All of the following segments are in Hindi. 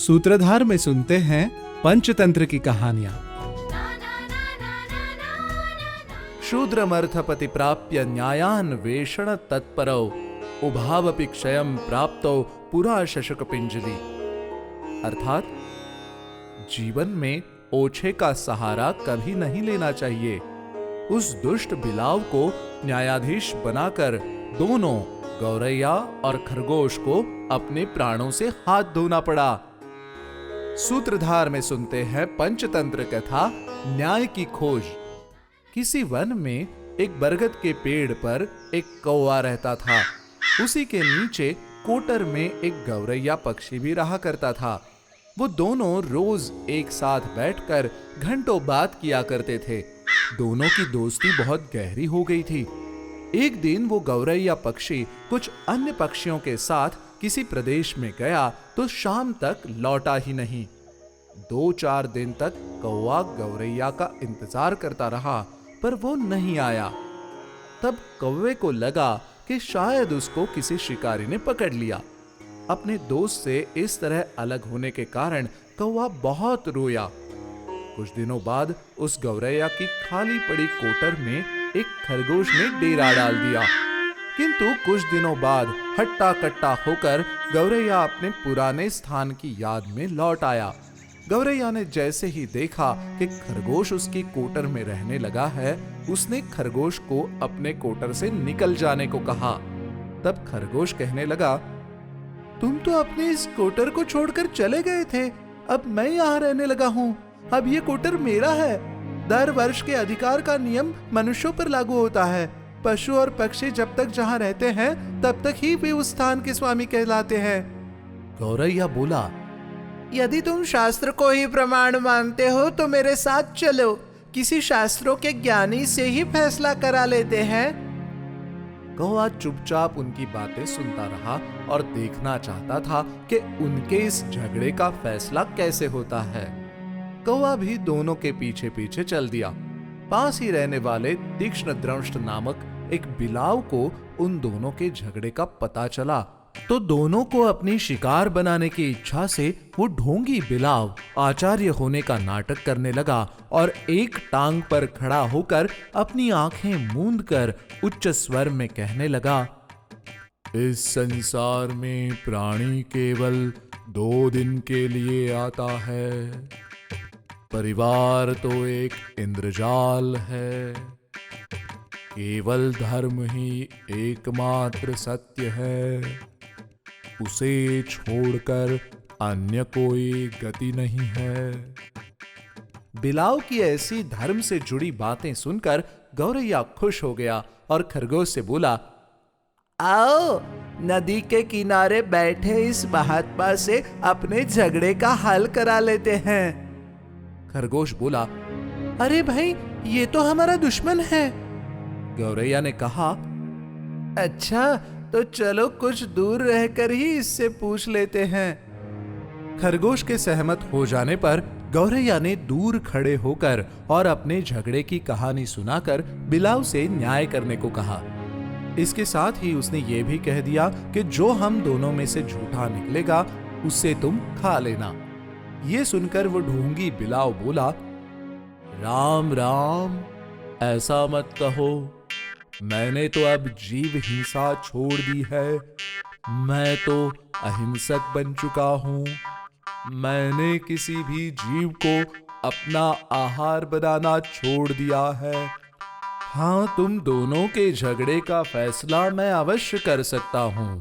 सूत्रधार में सुनते हैं पंचतंत्र की कहानियां। शूद्रमर्थपति प्राप्य न्यायान्वेषण तत्परौ उभावपि क्षयं प्राप्तो पुरा शशक पिंजली। अर्थात जीवन में ओछे का सहारा कभी नहीं लेना चाहिए। उस दुष्ट बिलाव को न्यायाधीश बनाकर दोनों गौरैया और खरगोश को अपने प्राणों से हाथ धोना पड़ा। सूत्रधार में सुनते हैं पंचतंत्र कथा न्याय की खोज। किसी वन में एक बरगद के पेड़ पर एक कौवा रहता था। उसी के नीचे कोटर में एक गौरैया पक्षी भी रहा करता था। वो दोनों रोज एक साथ बैठकर घंटों बात किया करते थे। दोनों की दोस्ती बहुत गहरी हो गई थी। एक दिन वो गौरैया पक्षी कुछ अन्य पक्षियों के साथ किसी प्रदेश में गया तो शाम तक लौटा ही नहीं। 2-4 दिन तक कौवा गौरैया का इंतजार करता रहा पर वो नहीं आया। तब कौवे को लगा कि शायद उसको किसी शिकारी ने पकड़ लिया। अपने दोस्त से इस तरह अलग होने के कारण कौवा बहुत रोया। कुछ दिनों बाद उस गौरैया की खाली पड़ी कोटर में एक खरगोश ने डेरा डाल दिया। किंतु कुछ दिनों बाद हट्टा कट्टा होकर गौरैया अपने पुराने स्थान की याद में लौट आया। गौरैया ने जैसे ही देखा कि खरगोश उसकी कोटर में रहने लगा है, उसने खरगोश को अपने कोटर से निकल जाने को कहा। तब खरगोश कहने लगा, तुम तो अपने इस कोटर को छोड़कर चले गए थे, अब मैं यहाँ रहने लगा हूँ। अब ये कोटर मेरा है। दर वर्ष के अधिकार का नियम मनुष्यों पर लागू होता है। पशु और पक्षी जब तक जहाँ रहते हैं तब तक ही वे उस स्थान के स्वामी कहलाते हैं। गौरैया बोला, यदि तुम शास्त्र को ही प्रमाण मानते हो तो मेरे साथ चलो। किसी शास्त्रों के ज्ञानी से ही फैसला करा लेते हैं। कौवा चुपचाप उनकी बातें सुनता रहा और देखना चाहता था कि उनके इस झगड़े का फैसला कैसे होता है। कौवा भी दोनों के पीछे पीछे चल दिया। पास ही रहने वाले तीक्ष्णदंष्ट नामक एक बिलाव को उन दोनों के झगड़े का पता चला तो दोनों को अपनी शिकार बनाने की इच्छा से वो ढोंगी बिलाव आचार्य होने का नाटक करने लगा और एक टांग पर खड़ा होकर अपनी आंखें मूंद कर उच्च स्वर में कहने लगा, इस संसार में प्राणी केवल 2 दिन के लिए आता है। परिवार तो एक इंद्रजाल है। केवल धर्म ही एकमात्र सत्य है। उसे छोड़कर अन्य कोई गति नहीं है। बिलाव की ऐसी धर्म से जुड़ी बातें सुनकर गौरैया खुश हो गया और खरगोश से बोला, आओ नदी के किनारे बैठे इस महात्मा से अपने झगड़े का हल करा लेते हैं। खरगोश बोला, अरे भाई ये तो हमारा दुश्मन है। गौरैया ने कहा, अच्छा तो चलो कुछ दूर रहकर ही इससे पूछ लेते हैं। खरगोश के सहमत हो जाने पर गौरैया ने दूर खड़े होकर और अपने झगड़े की कहानी सुनाकर बिलाव से न्याय करने को कहा। इसके साथ ही उसने ये भी कह दिया कि जो हम दोनों में से झूठा निकलेगा उससे तुम खा लेना। ये सुनकर वो ढोंगी बिलाव बोला, राम राम, ऐसा मत कहो। मैंने तो अब जीव हिंसा छोड़ दी है। मैं तो अहिंसक बन चुका हूँ। मैंने किसी भी जीव को अपना आहार बनाना छोड़ दिया है। हाँ, तुम दोनों के झगड़े का फैसला मैं अवश्य कर सकता हूँ,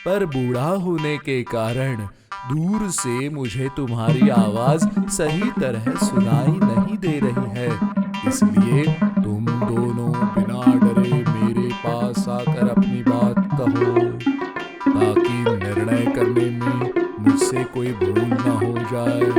पर बूढ़ा होने के कारण दूर से मुझे तुम्हारी आवाज सही तरह सुनाई नहीं दे रही है। इसलिए तुम दोनों बिना डरे मेरे पास आकर अपनी बात कहो, ताकि निर्णय करने में मुझसे कोई भूल ना हो जाए।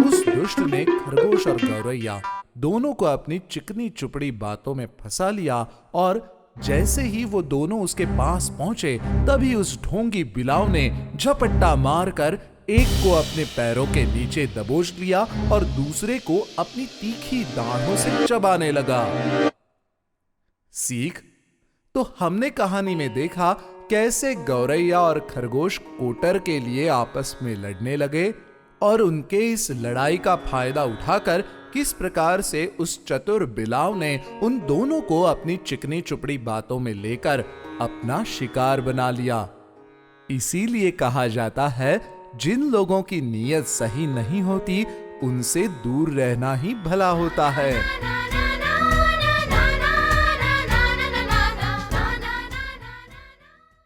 उस दुष्ट ने खरगोश और गौरैया दोनों को अपनी चिकनी चुपड़ी बातों में फंसा लिया और जैसे ही वो दोनों उसके पास पहुंचे तभी उस ढोंगी बिलाव ने झपट्टा मारकर एक को अपने पैरों के नीचे दबोच लिया और दूसरे को अपनी तीखी दांतों से चबाने लगा। सीख तो हमने कहानी में देखा कैसे गौरैया और खरगोश कोटर के लिए आपस में लड़ने लगे और उनके इस लड़ाई का फायदा उठाकर किस प्रकार से उस चतुर बिलाव ने उन दोनों को अपनी चिकनी चुपड़ी बातों में लेकर अपना शिकार बना लिया। इसीलिए कहा जाता है, जिन लोगों की नीयत सही नहीं होती उनसे दूर रहना ही भला होता है।